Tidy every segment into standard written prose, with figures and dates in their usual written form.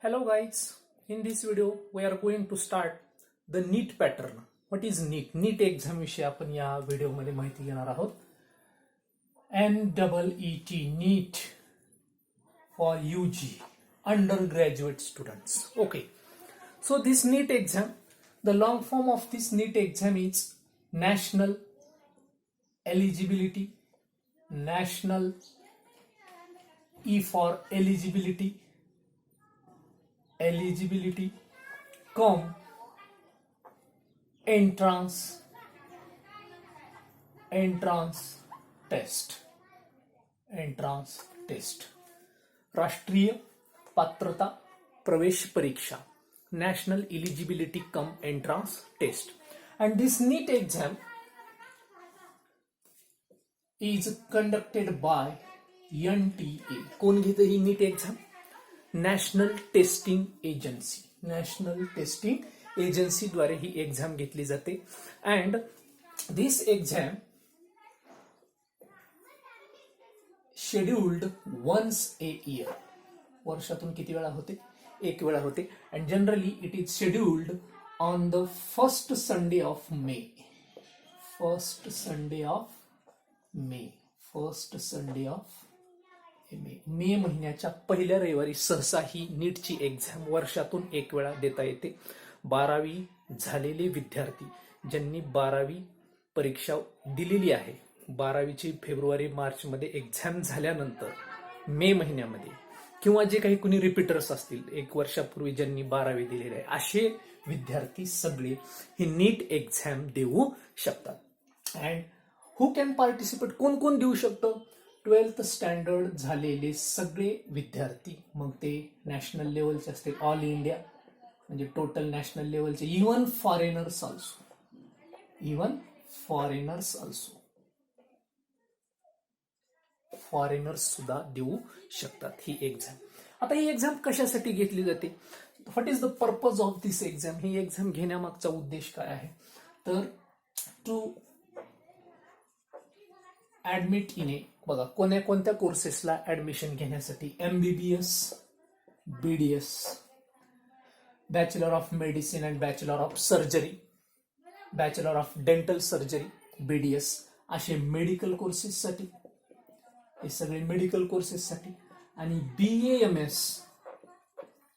Hello guys, in this video we are going to start the NEET pattern. What is NEET? NEET exam विषयी आपण या व्हिडिओमध्ये माहिती घेणार आहोत. NEET, NEET for UG, undergraduate students. Okay, so this NEET exam, the long form of this NEET exam is National Eligibility, National E for eligibility, come entrance test. राष्ट्रीय पात्रता प्रवेश परीक्षा, National Eligibility come entrance test. And this NEET exam is conducted by NTA. कोण घेते ही NEET exam? National testing agency द्वारे ही exam घेतली जाते. And this exam scheduled once a year, वर्षातून किती वेळा होते? एक वेळा होते. And generally it is scheduled on the first Sunday of May. मे महिन्याच्या पहिल्या रविवारी सहसा ही नीटची एक्झाम वर्षातून एक वेळा देता येते. 12वी झालेले विद्यार्थी ज्यांनी 12वी परीक्षा दिलेली आहे, 12वीची फेब्रुवारी मार्च मध्ये एक्झाम झाल्यानंतर मे महिन्यामध्ये, किंवा जे काही कुणी रिपीटर्स असतील एक वर्षापूर्वी ज्यांनी 12वी दिलेली आहे, असे विद्यार्थी सगळे ही नीट एक्झाम देऊ शकतात. अँड हु कॅन पार्टिसिपेट, कोण कोण देऊ शकतं? 12th स्टँडर्ड झालेले सगळे विद्यार्थी, मग ते नॅशनल लेवलचे असतील, ऑल इंडिया म्हणजे टोटल नॅशनल लेवलचे, इवन फॉरेनर्स ऑल्सो फॉरेनर्स सुद्धा देऊ शकतात ही एक्झाम. आता ही एक्झाम कशासाठी घेतली जाते? What is the purpose of this exam? ही एक्झाम घेण्यामागचा उद्देश काय आहे? तर टू ऍडमिट इन ए, बघा कोणत्या कोर्सेसला ऍडमिशन घेण्यासाठी? MBBS, BDS, bachelor of medicine and bachelor of surgery, bachelor of dental surgery, BDS, असे मेडिकल कोर्सेससाठी, हे सगळे मेडिकल कोर्सेससाठी. आणि BAMS,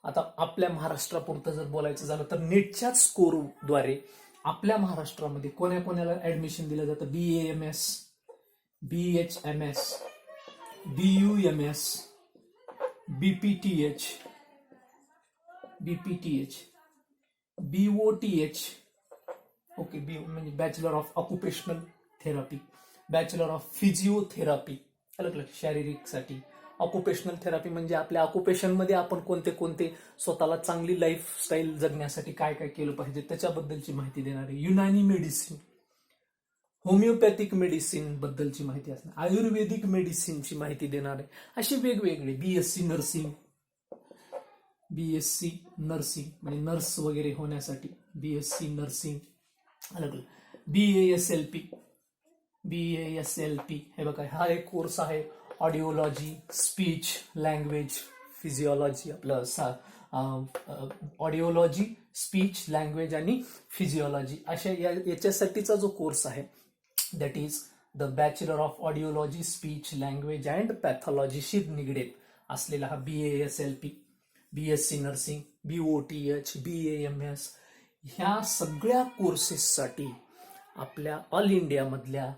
आता आपल्या महाराष्ट्रापुरतं जर बोलायचं झालं तर नीटच्याच स्कोरद्वारे आपल्या महाराष्ट्रामध्ये कोणाला ऍडमिशन दिलं जातं? BAMS, BHMS, BUMS, BPTH, BOTH, okay, म्हणजे bachelor of occupational therapy, bachelor of physiotherapy, अलग शारीरिकसाठी. ऑक्युपेशनल थेरपी म्हणजे आपल्या ऑक्युपेशनमध्ये आपण कोणते स्वतःला चांगली लाईफस्टाईल जगण्यासाठी काय काय केलं पाहिजे त्याच्याबद्दलची माहिती देणारे. युनानी मेडिसिन, होमिओपॅथिक मेडिसिन बद्दलची माहिती असणार, आयुर्वेदिक मेडिसिनची माहिती देणारे, अशी वेगवेगळे. BSc नर्सिंग म्हणजे नर्स वगैरे होण्यासाठी, BSc नर्सिंग, अलग. BASLP, हे बघा, हा एक कोर्स आहे. ऑडिओलॉजी, स्पीच लँग्वेज फिजिओलॉजी, आपलं ऑडिओलॉजी, स्पीच लँग्वेज आणि फिजिओलॉजी, अशा याच्यासाठीचा जो कोर्स आहे that is the bachelor of audiology, speech language and पॅथॉलॉजीशी निगडीत असलेला हा BASLP, BSc nursing, BOTH, BAMS, ह्या सगळ्या कोर्सेससाठी आपल्या ऑल इंडियामधल्या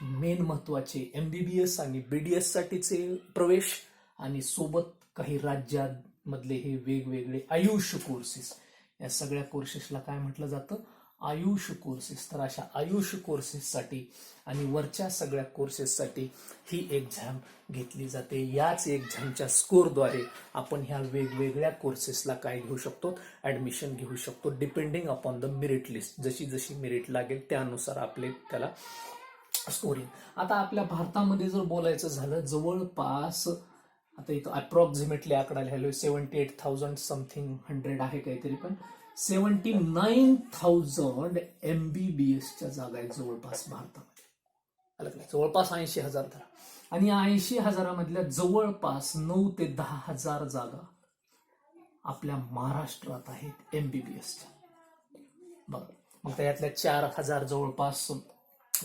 मेन महत्वाचे MBBS आणि BDS साठीचे प्रवेश, आणि सोबत काही राज्यांमधले हे वेगवेगळे आयुष कोर्सेस, या सगळ्या कोर्सेसला काय म्हटलं जातं? आयुष कोर्सेस. तर अशा आयुष कोर्सेससाठी आणि वरच्या सगळ्या कोर्सेससाठी ही एक्झाम घेतली जाते. याच एक्झामच्या स्कोरद्वारे आपण ह्या वेगवेगळ्या कोर्सेसला काय घेऊ शकतो? ऍडमिशन घेऊ शकतो, depending upon the merit list. जशी मेरिट लागेल त्यानुसार आपले त्याला स्कोरिंग. आता आपल्या भारतामध्ये जर बोलायचं झालं, जवळपास आता इथं अप्रॉक्सिमेटली आकडा लिहिलोय 78,000 समथिंग 100 आहे काहीतरी, पण 79,000 MBBSच्या जागा आहेत जवळपास भारतामध्ये. जवळपास 80,000 धरा, आणि 80,000मधल्या जवळपास 9 ते 10,000 जागा आपल्या महाराष्ट्रात आहेत MBBSच्या. बघा, मग त्यातल्या 4,000 जवळपास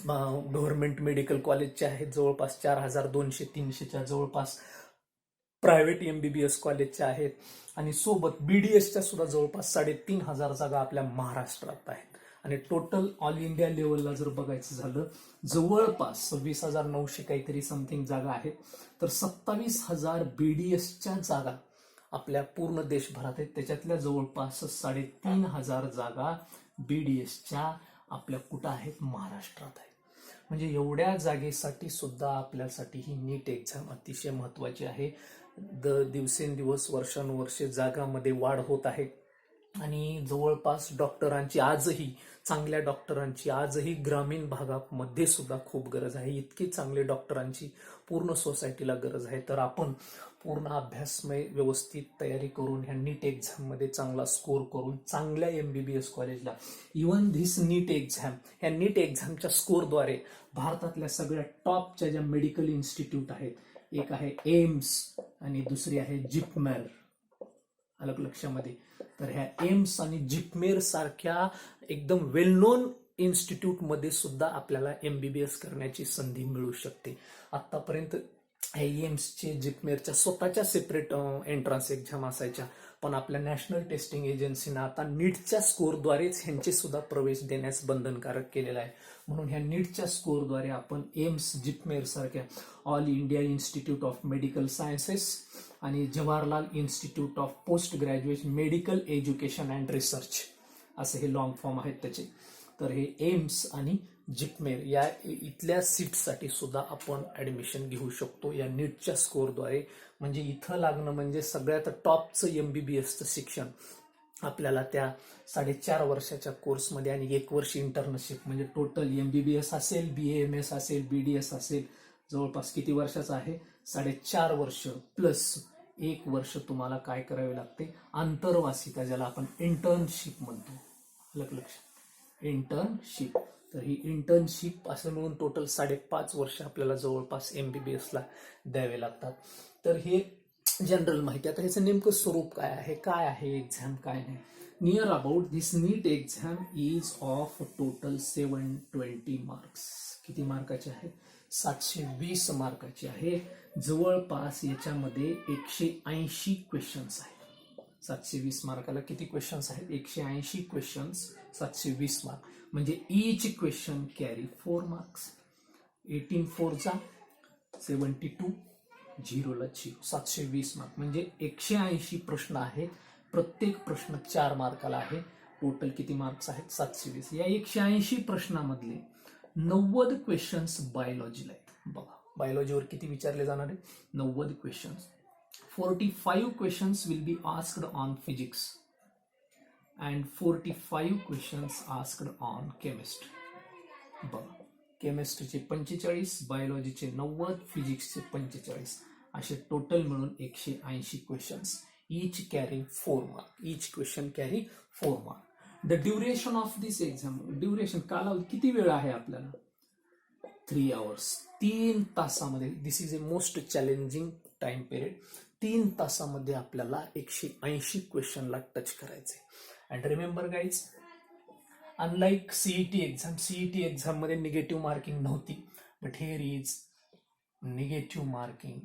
गव्हर्नमेंट मेडिकल कॉलेजचे आहेत, जवळपास 4,200-300च्या जवळपास प्रायव्हेट MBBS कॉलेजच्या आहेत, आणि सोबत BDSच्या सुद्धा जवळपास 3,500 जागा आपल्या महाराष्ट्रात आहेत. आणि टोटल ऑल इंडिया लेवलला जर बघायचं झालं, जवळपास 26,900 काहीतरी समथिंग जागा आहेत. तर 27,000 BDSच्या जागा आपल्या पूर्ण देशभरात आहेत. त्याच्यातल्या जवळपास 3,500 जागा BDSच्या आपल्या कुठं आहेत, महाराष्ट्रात आहेत. म्हणजे एवढ्या जागेसाठी सुद्धा आपल्यासाठी ही नीट एक्झाम अतिशय महत्वाची आहे. दिवसेंदिवस वर्षानुवर्षे जागामध्ये वाढ होत आहे, आणि जवळपास डॉक्टरांची आजही, चांगल्या डॉक्टरांची आजही ग्रामीण भागामध्ये सुद्धा खूप गरज आहे. इतकी चांगले डॉक्टरांची पूर्ण सोसायटीला गरज आहे. तर आपण पूर्ण अभ्यासमय व्यवस्थित तयारी करून ह्या नीट एक्झाममध्ये चांगला स्कोर करून चांगल्या MBBS कॉलेजला, इव्हन धिस नीट एक्झाम, ह्या नीट एक्झामच्या स्कोरद्वारे भारतातल्या सगळ्या टॉपच्या ज्या मेडिकल इन्स्टिट्यूट आहेत, एक आहे एम्स आणि दुसरी आहे जिपमेर, अलग लक्षामध्ये. तर ह्या एम्स आणि जिपमेर सारख्या एकदम वेल नोन इन्स्टिट्यूटमध्ये सुद्धा आपल्याला MBBS करण्याची संधी मिळू शकते. आतापर्यंत एम्सचे, जिपमेरच्या स्वतःच्या सेपरेट एंट्रन्स एक्झाम असायच्या, पण आपल्या नॅशनल टेस्टिंग एजन्सीनं आता नीटच्या स्कोरद्वारेच ह्यांचे सुद्धा प्रवेश देण्यास बंधनकारक केलेला आहे. म्हणून ह्या नीटच्या स्कोरद्वारे आपण एम्स, जिपमेर सारख्या all India institute of medical sciences आणि Jawaharlal institute of post graduate medical education and research असे हे लॉंग फॉर्म आहेत त्याचे. तर हे एम्स आणि जिपमेर या इथल्या सीटसाठी सुद्धा आपण ऍडमिशन घेऊ शकतो या नीटच्या स्कोरद्वारे. म्हणजे इथं लागणं म्हणजे सगळ्यात टॉपचं MBBSचं शिक्षण आपल्याला त्या 4.5 वर्षाच्या कोर्समध्ये आणि 1 वर्ष इंटर्नशिप, म्हणजे टोटल MBBS असेल, BAMS असेल, BDS असेल, जवळपास किती वर्षाचा आहे, 4.5 वर्ष प्लस 1 वर्ष तुम्हाला काय करावे लागते, आंतरवासिता, ज्याला आपण इंटर्नशिप म्हणतो. लक्ष, इंटर्नशिप. तर ही इंटर्नशिप असं मिळून टोटल 5.5 वर्ष आपल्याला जवळपास MBBSला द्यावे लागतात. तर हे जनरल माहिती. आता ह्याचं नेमकं स्वरूप काय आहे एक्झाम, काय नाही. Near about this NEET exam is of total 720 marks. किती मार्काचे आहे, 720 मार्काचे आहे. जवळपास याच्यामध्ये 180 क्वेश्चन्स आहेत. 720 मार्काला किती क्वेश्चन्स आहेत, 180 क्वेश्चन्स, 720 मार्क. म्हणजे इच क्वेश्चन कॅरी 4 मार्क्स. 18 4 चा 72, 0 ला 0, 720 मार्क. म्हणजे 180 प्रश्न आहेत, प्रत्येक प्रश्न 4 मार्काला आहे. टोटल किती मार्क्स आहेत, 720. या 180 प्रश्नामधले 90 क्वेश्चन्स बायोलॉजीला आहेत. बघा, बायोलॉजीवर किती विचारले जाणार आहे, 90 questions. 45 questions will be asked on physics and 45 questions asked on chemistry. बघा, केमिस्ट्रीचे 45, बायोलॉजीचे 90, फिजिक्सचे 45, असे टोटल मिळून 180 questions. each carry 4 mark. each question carry 4 mark. The duration of this exam, duration, कालावधी किती वेळ आहे आपल्याला, 3 hours. 3 तासामध्ये. This is a most challenging time period. 3 तासामध्ये आपल्याला 180 क्वेश्चनला टच करायचे. And remember guys, unlike CET exam मध्ये निगेटिव्ह मार्किंग नव्हती, but here is negative marking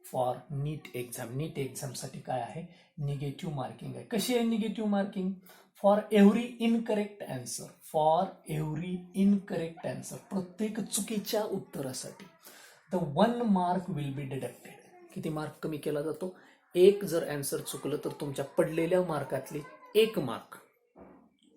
for NEET exam. NEET एक्झामसाठी काय आहे, निगेटिव्ह मार्किंग आहे. कशी आहे negative marking, for every incorrect answer. For every incorrect answer, प्रत्येक चुकीच्या उत्तरासाठी the 1 mark will be deducted. किती मार्क कमी केला जातो, 1 जर आन्सर चुकलं तर तुमच्या पडलेल्या मार्कातले 1 मार्क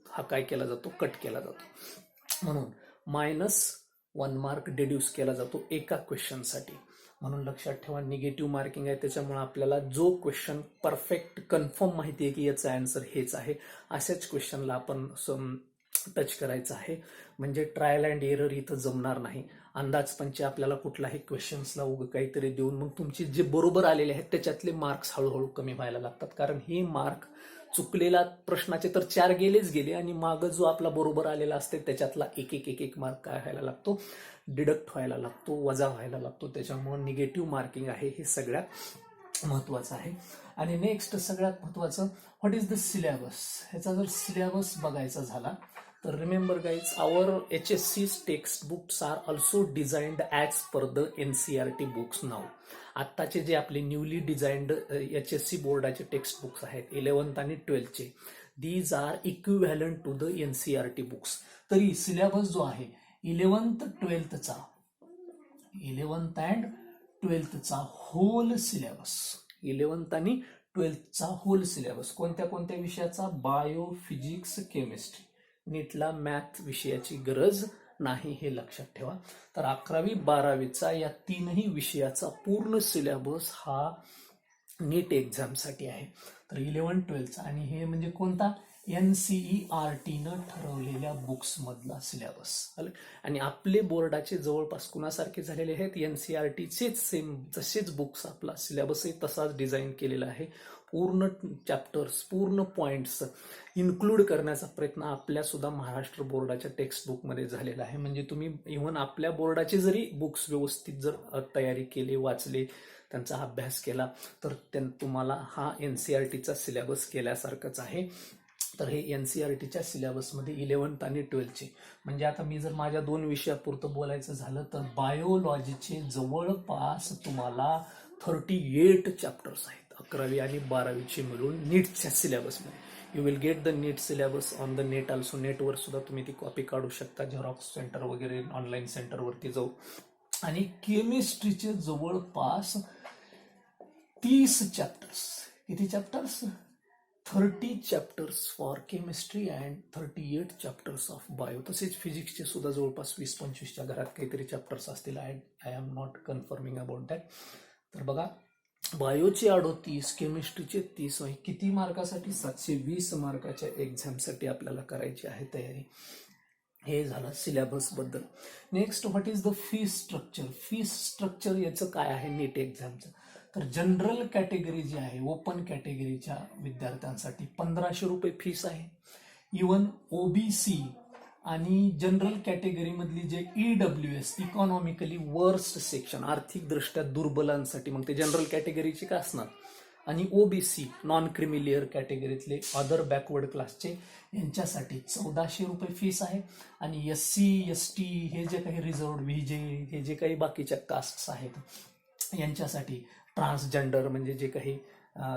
हा काय केला जातो, कट केला जातो. म्हणून -1 मार्क डिड्यूस केला जातो एका क्वेश्चनसाठी. म्हणून लक्षात ठेवा, निगेटिव्ह मार्किंग आहे. त्याच्यामुळे आपल्याला जो क्वेश्चन परफेक्ट कन्फर्म माहिती आहे की याचा आन्सर हेच आहे, अशाच क्वेश्चनला आपण टच करायचं आहे. म्हणजे ट्रायल अँड एरर इथं जमणार नाही. अंदाजपंच आपल्याला कुठलाही क्वेश्चन्सला उगं काहीतरी देऊन मग तुमचे जे बरोबर आलेले आहेत त्याच्यातले मार्क्स हळूहळू कमी व्हायला लागतात. कारण हे मार्क चुकलेला प्रश्नाचे तर 4 गेले आणि मागं जो आपला बरोबर आलेला असते त्याच्यातला एक मार्क काय व्हायला लागतो, डिडक्ट व्हायला लागतो, वजा व्हायला लागतो. त्याच्यामुळे निगेटिव्ह मार्किंग आहे हे सगळ्यात महत्वाचं आहे. आणि नेक्स्ट सगळ्यात महत्वाचं, व्हॉट इज द सिलेबस. ह्याचा जर सिलेबस बघायचा झाला तर remember guys, our HSC text books are also designed as per the NCERT books नाव. आत्ताचे जे आपले न्यूली डिझाईन्ड HSC बोर्डाचे टेक्स्ट बुक्स आहेत 11th आणि 12th चे, these are equivalent to the NCERT books. तरी सिलेबस जो आहे 11th and 12th hole syllabus, 11th आणि 12th होल सिलेबस कोणत्या कोणत्या विषयाचा, बायो, फिजिक्स, केमिस्ट्री. नीटला मॅथ विषयाची गरज नाही हे लक्षात ठेवा. तर 11वी 12वीचा या तीनही विषयाचा पूर्ण सिलेबस हा नीट एक्झामसाठी आहे. तर 11, 12 आणि हे म्हणजे कोणता, NCERTनं ठरवलेल्या बुक्स मधला सिलेबस. आणि आपले बोर्डाचे जवळपास कुणासारखे झालेले आहेत, NCERTचेच सेम जसेच बुक्स, आपला सिलेबसही तसाच डिझाईन केलेला आहे. पूर्ण चॅप्टर्स, पूर्ण पॉइंट्स इन्क्लूड करण्याचा प्रयत्न आपल्या सुद्धा महाराष्ट्र बोर्डाच्या टेक्स्ट बुकमध्ये झालेला आहे. म्हणजे तुम्ही इव्हन आपल्या बोर्डाचे जरी बुक्स व्यवस्थित जर तयारी केली, वाचले, त्यांचा अभ्यास केला, तर तुम्हाला हा NCERTचा सिलेबस केल्यासारखंच आहे. तर हे NCERTच्या सिलेबसमध्ये 11th आणि 12th म्हणजे आता मी जर माझ्या 2 विषयापुरतं बोलायचं झालं तर बायोलॉजीचे जवळपास तुम्हाला 38 चॅप्टर्स आहेत 11वी आणि 12वीचे मिळून नीटच्या सिलेबसमध्ये. You will get the NEET syllabus on the net also. नेटवर सुद्धा तुम्ही ती कॉपी काढू शकता, झेरॉक्स सेंटर वगैरे ऑनलाईन सेंटरवरती जाऊ. आणि केमिस्ट्रीचे जवळपास 30 चॅप्टर्स. किती chapters, 30 chapters for chemistry and 38 chapters of bio. तसेच फिजिक्सचे सुद्धा जवळपास 20-25च्या घरात काहीतरी चॅप्टर्स असतील. I am not confirming about that. तर बघा, बायोचे 38, केमिस्ट्रीचे 30, किती मार्कासाठी, 720 मार्काच्या एक्झामसाठी आपल्याला करायची आहे तयारी. हे झालं सिलेबस बद्दल. Next, what is the fees structure. Fees structure याचं काय आहे नीट एक्झामचं. तर जनरल कॅटेगरी जी आहे, ओपन कॅटेगरीच्या विद्यार्थ्यांसाठी 1500 रुपये फीस आहे. इवन OBC आणि जनरल कॅटेगरीमधली जे EWS, इकॉनॉमिकली वर्स्ट सेक्शन, आर्थिकदृष्ट्या दुर्बलांसाठी, मग ते जनरल कॅटेगरीचे का असणार, आणि OBC नॉन क्रिमिलियर कॅटेगरीतले अदर बॅकवर्ड क्लासचे यांच्यासाठी 1400 रुपये फीस आहे. आणि SC ST हे जे काही रिझर्व्ड, VJ हे जे काही बाकीच्या कास्ट्स आहेत यांच्यासाठी, ट्रान्सजेंडर म्हणजे जे काही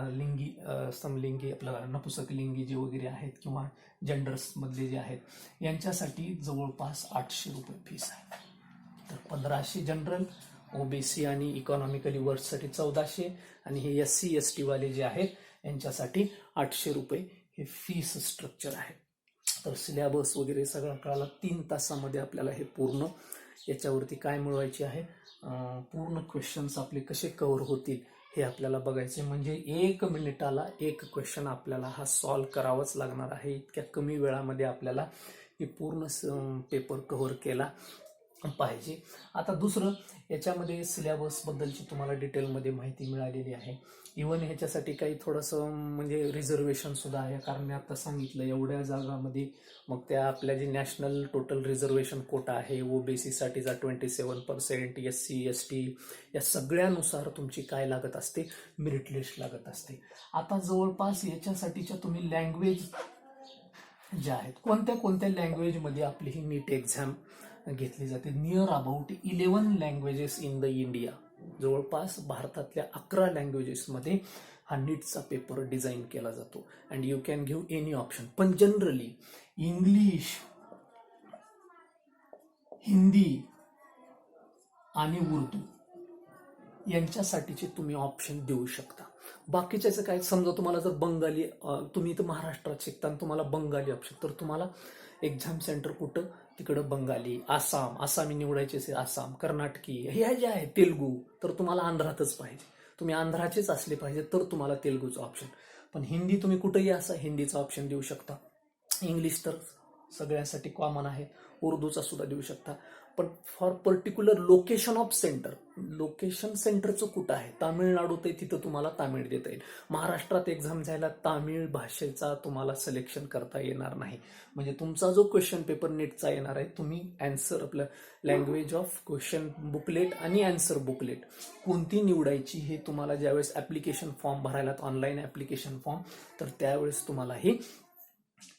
लिंगी, समलिंगी, आपलं नपुसक लिंगी जे वगैरे आहेत किंवा जेंडर्स मधले जे आहेत, यांच्यासाठी जवळपास 800 रुपये फीस आहे. तर 1500 जनरल, OBC आणि इकॉनॉमिकली वर्स्टसाठी 1400, आणि हे SC ST वाले जे आहेत यांच्यासाठी 800 रुपये हे फीस स्ट्रक्चर आहे. तर सिलेबस वगैरे सगळं कळाला. 3 तासामध्ये आपल्याला हे पूर्ण याच्यावरती काय मिळवायचे आहे, पूर्ण क्वेश्चन्स आपले कसे कव्हर होतील हे आपल्याला बघायचे. म्हणजे 1 मिनिटाला 1 क्वेश्चन आपल्याला हा सॉल्व्ह करावाच लागणार आहे. इतक्या कमी वेळामध्ये आपल्याला हे पूर्ण पेपर कव्हर केला पाहिजे. आता दुसरं, याच्यामध्ये सिलेबस बद्दलची तुम्हाला डिटेलमध्ये माहिती मिळालेली आहे. इव्हन ह्याच्यासाठी काही थोडंसं म्हणजे रिझर्वेशन सुद्धा आहे, कारण मी आता सांगितलं एवढ्या जागामध्ये मग त्या आपल्या जे नॅशनल टोटल रिझर्वेशन कोटा आहे, OBC साठीचा 27%, SC ST या सगळ्यानुसार तुमची काय लागत असते, मेरिट लिस्ट लागत असते. आता जवळपास याच्यासाठीच्या तुम्ही लँग्वेज ज्या आहेत, कोणत्या कोणत्या लँग्वेजमध्ये आपली ही नीट एक्झाम घेतली जाते. Near about 11 languages in the India. जवळपास भारतातल्या 11 लँग्वेजेसमध्ये हा नीटचा पेपर डिझाईन केला जातो. And you can give any option. पण जनरली इंग्लिश, हिंदी आणि उर्दू यांच्यासाठीचे तुम्ही ऑप्शन देऊ शकता. बाकीच्याचं काय, समजा तुम्हाला जर बंगाली, तुम्ही तर महाराष्ट्रात शिकता आणि तुम्हाला बंगाली ऑप्शन, तर तुम्हाला एक्झाम सेंटर कुठं, तिकडं बंगाली, आसामी निवडायचे असेल आसाम, कर्नाटकी, ह्या ज्या आहेत, तेलगू, तर तुम्हाला आंध्रातच पाहिजे. तुम्ही आंध्राचेच असले पाहिजे तर तुम्हाला तेलगूचं ऑप्शन. पण हिंदी तुम्ही कुठेही असा हिंदीचा ऑप्शन देऊ शकता. इंग्लिश तर सगळ्यांसाठी कॉमन आहे, उर्दूचा सुद्धा देऊ शकता. पण for particular location of centre, location सेंटरचं कुठं आहे, तामिळनाडूत आहे तिथं तुम्हाला तामिळ देता येईल. महाराष्ट्रात एक्झाम द्यायला तामिळ भाषेचा तुम्हाला सिलेक्शन करता येणार नाही. म्हणजे तुमचा जो क्वेश्चन पेपर नीटचा येणार आहे, तुम्ही अँसर आपलं लँग्वेज ऑफ क्वेश्चन बुकलेट आणि अँसर बुकलेट कोणती निवडायची हे तुम्हाला ज्यावेळेस ऍप्लिकेशन फॉर्म भरायला, ऑनलाईन ऍप्लिकेशन फॉर्म, तर त्यावेळेस तुम्हाला हे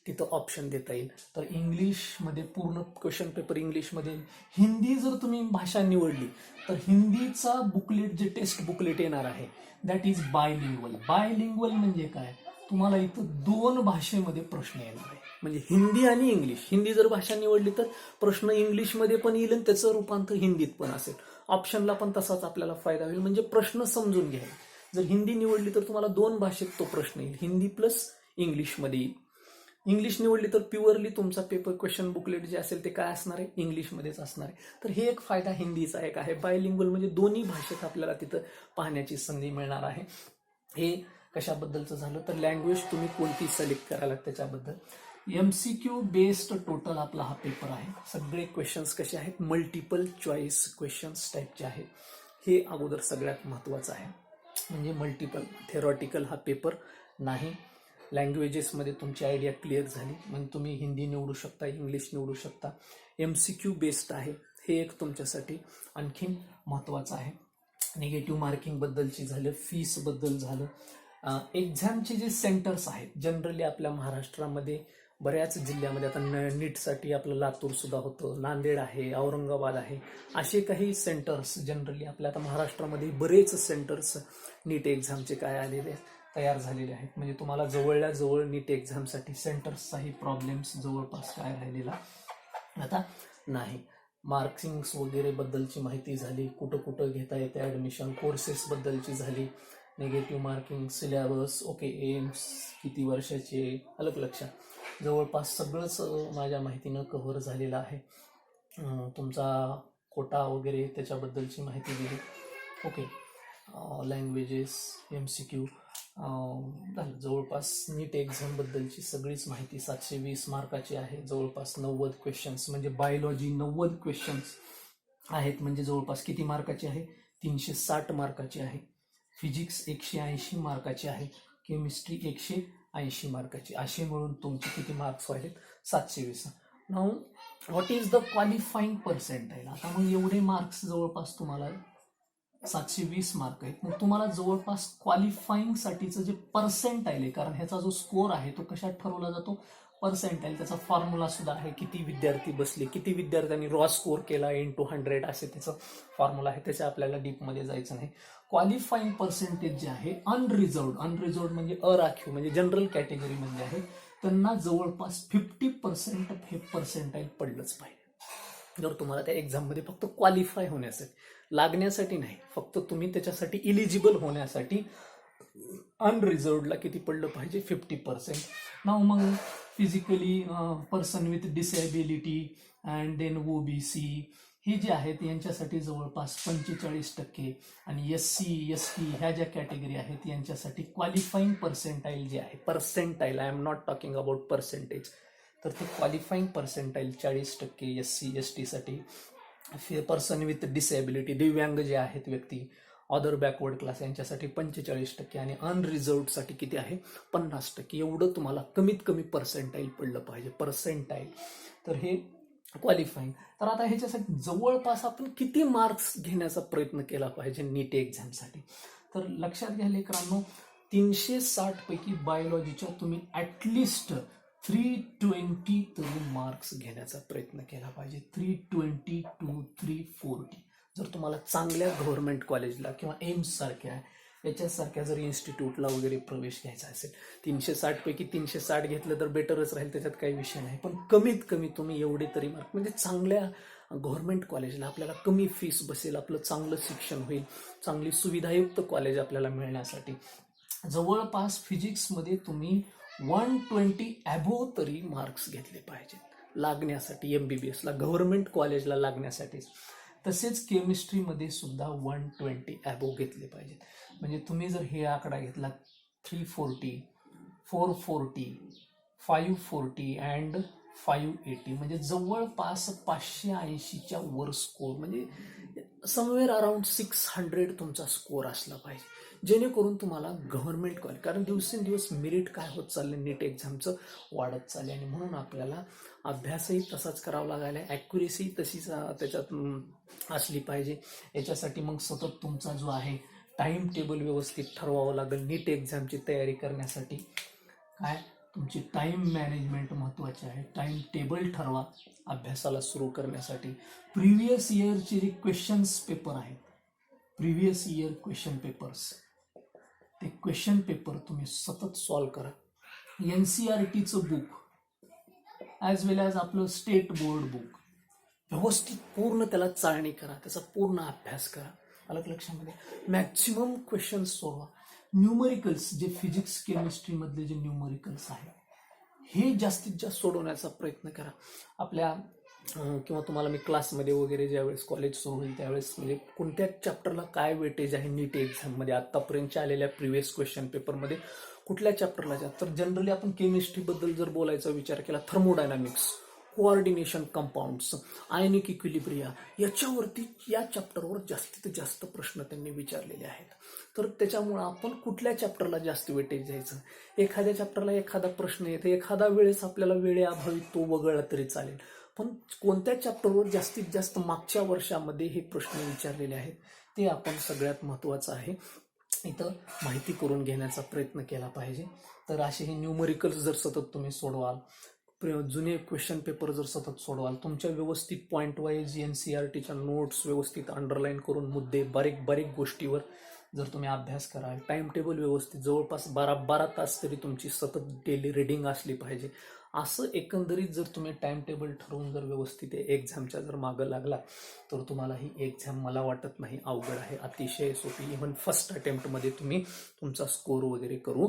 तिथं ऑप्शन देता येईल. तर इंग्लिशमध्ये पूर्ण क्वेश्चन पेपर इंग्लिशमध्ये. हिंदी जर तुम्ही भाषा निवडली तर हिंदीचा बुकलेट जे टेस्ट बुकलेट येणार आहे दॅट इज बायलिंग्वल. बायलिंग्वल म्हणजे काय, तुम्हाला इथं 2 भाषेमध्ये प्रश्न येणार आहे, म्हणजे हिंदी आणि इंग्लिश. हिंदी जर भाषा निवडली तर प्रश्न इंग्लिशमध्ये पण येईल आणि त्याचं रूपांतर हिंदीत पण असेल. ऑप्शनला पण तसाच आपल्याला फायदा होईल, म्हणजे प्रश्न समजून घ्या. जर हिंदी निवडली तर तुम्हाला 2 भाषेत तो प्रश्न येईल, हिंदी प्लस इंग्लिशमध्ये येईल. इंग्लिश निवडली तर प्युअरली तुमचा पेपर क्वेश्चन बुकलेट जे असेल ते काय असणार आहे, इंग्लिशमध्येच असणार आहे. तर हे एक फायदा हिंदीचा एक आहे. बायलिंग्वल म्हणजे दोन्ही भाषेत आपल्याला तिथं पाहण्याची संधी मिळणार आहे. हे कशाबद्दलचं झालं, तर लँग्वेज तुम्ही कोणती सिलेक्ट करायला त्याच्याबद्दल. MCQ बेस्ड टोटल आपला हा पेपर आहे. सगळे क्वेश्चन्स कसे आहेत, मल्टिपल चॉईस क्वेश्चन्स टाईपचे आहेत. हे अगोदर सगळ्यात महत्त्वाचं आहे, म्हणजे मल्टिपल थेरॉटिकल हा पेपर नाही. लँग्वेजेसमध्ये तुमची आयडिया क्लिअर झाली, म्हणजे तुम्ही हिंदी निवडू शकता, इंग्लिश निवडू शकता. MCQ बेस्ड आहे, हे एक तुमच्यासाठी आणखीन महत्त्वाचं आहे. निगेटिव्ह मार्किंगबद्दलची झालं, फीसबद्दल झालं. एक्झामचे जे सेंटर्स आहेत जनरली आपल्या महाराष्ट्रामध्ये बऱ्याच जिल्ह्यामध्ये, आता नीटसाठी आपलं लातूर सुद्धा होतं, नांदेड आहे, औरंगाबाद आहे, असे काही सेंटर्स जनरली आपल्या आता महाराष्ट्रामध्ये बरेच सेंटर्स नीट एक्झामचे काय आलेले तयार झालेले आहेत. म्हणजे तुम्हाला जवळल्या जवळ नीट एक्झामसाठी सेंटर्सचाही प्रॉब्लेम्स जवळपास काय राहिलेला आता नाही. मार्किंग्स वगैरे बद्दलची माहिती झाली, कुठं कुठं घेता येते ॲडमिशन, कोर्सेस बद्दलची झाली, negative marking, syllabus, okay, AIIMS किती वर्षाचे, अलग लक्षात जवळपास सगळंच माझ्या माहितीनं कव्हर झालेलं आहे. तुमचा कोटा वगैरे त्याच्याबद्दलची माहिती दिली. ओके, लँग्वेजेस, MCQ झालं. जवळपास नीट एक्झामबद्दलची सगळीच माहिती 720 मार्काची आहे. जवळपास 90 क्वेश्चन्स, म्हणजे बायोलॉजी 90 क्वेश्चन्स आहेत, म्हणजे जवळपास किती मार्काची आहे, 360 मार्काची आहे. फिजिक्स 180 मार्काची आहे, केमिस्ट्री 180 मार्काची. असे मिळून तुमचे किती मार्क्स आहेत, 720. Now what is the qualifying percentile. आता मग एवढे मार्क्स जवळपास तुम्हाला 720 मार्क आहेत, मग तुम्हाला जवळपास क्वालिफाईंगसाठीचं जे पर्सेंटाईल आहे, कारण ह्याचा जो स्कोर आहे तो कशात ठरवला जातो, पर्सेंटाईल. त्याचा फॉर्म्युला सुद्धा आहे, किती विद्यार्थी बसले, किती विद्यार्थ्यांनी रॉ स्कोर केला इंटू 100 असे त्याचं फॉर्म्युला आहे. त्याच्या आपल्याला डीपमध्ये जायचं नाही. क्वालिफाईंग पर्सेंटेज जे आहे अनरिझर्व्ड म्हणजे अराखीव, म्हणजे जनरल कॅटेगरीमध्ये आहे, त्यांना जवळपास 50% हे पर्सेंटाईल पडलंच पाहिजे. जर तुम्हाला त्या एक्झाममध्ये फक्त क्वालिफाय होण्यासाठी, लागण्यासाठी नाही, फक्त तुम्ही त्याच्यासाठी इलिजिबल होण्यासाठी अनरिझर्वडला किती पडलं पाहिजे, 50%. नाव मग physically person with disability and then OBC हे जे आहेत यांच्यासाठी जवळपास 45%, आणि SC ST ह्या ज्या कॅटेगरी आहेत यांच्यासाठी क्वालिफाईंग पर्सेंटाईल जे आहे, percentile, I am not talking about percentage, तर ते क्वालिफाईंग पर्सेंटाईल 40%. SC ST साठी, पर्सन विथ डिसेबिलिटी दिव्यांग जे आहेत व्यक्ती, अदर बॅकवर्ड क्लास यांच्यासाठी 45%, आणि अनरिझर्वडसाठी किती आहे, 50%. एवढं तुम्हाला कमीत कमी पर्सेंटाईल पडलं पाहिजे, पर्सेंटाईल. तर हे क्वालिफाईंग. तर आता ह्याच्यासाठी जवळपास आपण किती मार्क्स घेण्याचा प्रयत्न केला पाहिजे नीट एक्झामसाठी, तर लक्षात घ्या लेकरांनो, 360 पैकी बायोलॉजीच्या तुम्ही ॲटलिस्ट 320 तरी मार्क्स घेण्याचा प्रयत्न केला पाहिजे. 320 to 340. जर तुम्हाला चांगल्या गव्हर्नमेंट कॉलेजला किंवा एम्स सारख्या याच्यासारख्या जर इन्स्टिट्यूटला वगैरे प्रवेश घ्यायचा असेल, 360 पैकी 360 घेतलं तर बेटरच राहील, त्याच्यात काही विषय नाही. पण कमीत कमी तुम्ही एवढे तरी मार्क, म्हणजे चांगल्या गव्हर्नमेंट कॉलेजला आपल्याला कमी फीस बसेल, आपलं चांगलं शिक्षण होईल, चांगली सुविधायुक्त कॉलेज आपल्याला मिळण्यासाठी जवळपास फिजिक्समध्ये तुम्ही 120 अॅबोव तरी मार्क्स घेतले पाहिजेत लागण्यासाठी, MBBSला गव्हर्नमेंट कॉलेजला लागण्यासाठीच. तसेच केमिस्ट्रीमध्ये सुद्धा 120 अॅबोव घेतले पाहिजेत. म्हणजे तुम्ही जर हे आकडा घेतला 340, 440, 540 अँड 580 म्हणजे जवळपास 580च्या वर स्कोर, म्हणजे समवेअर अराउंड 600 तुमचा स्कोर असला पाहिजे, जेणेकरून तुम्हाला गव्हर्नमेंट कॉलेज, कारण दिवसेंदिवस मेरिट काय होत चालले नीट एक्झामचं वाढत चालले, आणि म्हणून आपल्याला अभ्यासही तसाच करावा लागायला, ॲक्युरेसी तशीच त्याच्यात असली पाहिजे. याच्यासाठी मग सतत तुमचा जो आहे टाईम टेबल व्यवस्थित ठरवावं लागेल. नीट एक्झामची तयारी करण्यासाठी काय तुमची टाईम मॅनेजमेंट महत्त्वाची आहे. टाईम टेबल ठरवा अभ्यासाला सुरू करण्यासाठी. प्रिव्हियस इयरचे जे क्वेश्चन्स पेपर आहेत, प्रिव्हियस इयर क्वेश्चन पेपर्स, ते क्वेश्चन पेपर तुम्ही सतत सॉल्व करा. NCERTचं बुक ॲज वेल ॲज आपलं स्टेट बोर्ड बुक व्यवस्थित पूर्ण त्याला चाळणी करा, त्याचा पूर्ण अभ्यास करा. अलग लक्षामध्ये मॅक्सिमम क्वेश्चन्स सोडवा. न्यूमरिकल्स जे फिजिक्स केमिस्ट्रीमधले जे न्यूमरिकल्स आहेत हे जास्तीत जास्त सोडवण्याचा प्रयत्न करा. आपल्या किंवा तुम्हाला मी क्लासमध्ये वगैरे ज्यावेळेस कॉलेज सुरू होईल त्यावेळेस म्हणजे कोणत्या चॅप्टरला काय वेटेज आहे नीट एक्झाममध्ये, आत्तापर्यंतच्या आलेल्या प्रिव्हियस क्वेश्चन पेपरमध्ये कुठल्या चॅप्टरला जास्त, तर जनरली आपण केमिस्ट्रीबद्दल जर बोलायचा विचार केला, थर्मोडायनामिक्स, कोऑर्डिनेशन कंपाऊंड्स, आयनिक इक्विलिब्रिया, याच्यावरती या चॅप्टरवर जास्तीत जास्त प्रश्न त्यांनी विचारलेले आहेत. तर त्याच्यामुळं आपण कुठल्या चॅप्टरला जास्त वेटेज द्यायचं, एखाद्या चॅप्टरला एखादा प्रश्न येतो, एखादा वेळेस आपल्याला वेळेअभावी तो वगळला तरी चालेल, पण कोणत्या चॅप्टरवर जास्तीत जास्त मागच्या वर्षामध्ये हे प्रश्न विचारलेले आहेत ते आपण सगळ्यात महत्त्वाचं आहे इथं माहिती करून घेण्याचा प्रयत्न केला पाहिजे. तर असे हे न्यूमरिकल्स जर सतत तुम्ही सोडवाल, जुने क्वेश्चन पेपर जर सतत सोडवाल, तुमच्या व्यवस्थित पॉईंट वाईज NCERTच्या नोट्स व्यवस्थित अंडरलाईन करून मुद्दे बारीक बारीक गोष्टीवर जर तुम्ही अभ्यास कराल, टाईम टेबल व्यवस्थित जवळपास 12 तास तरी तुमची सतत डेली रीडिंग असली पाहिजे, असं एकंदरीत जर तुम्ही टाईम टेबल ठरवून जर व्यवस्थित एक्झामच्या जर मागं लागला तर तुम्हाला ही एक्झाम मला वाटत नाही अवघड आहे, अतिशय सोपी. इव्हन फर्स्ट अटेम्प्टमध्ये तुम्ही तुमचा स्कोर वगैरे करू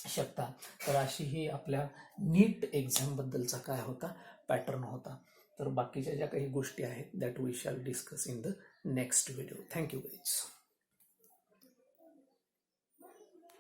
शकता. तर अशी ही आपल्या नीट एक्झामबद्दलचा काय होता पॅटर्न होता. तर बाकीच्या ज्या काही गोष्टी आहेत that we shall discuss in the next video. Thank you guys.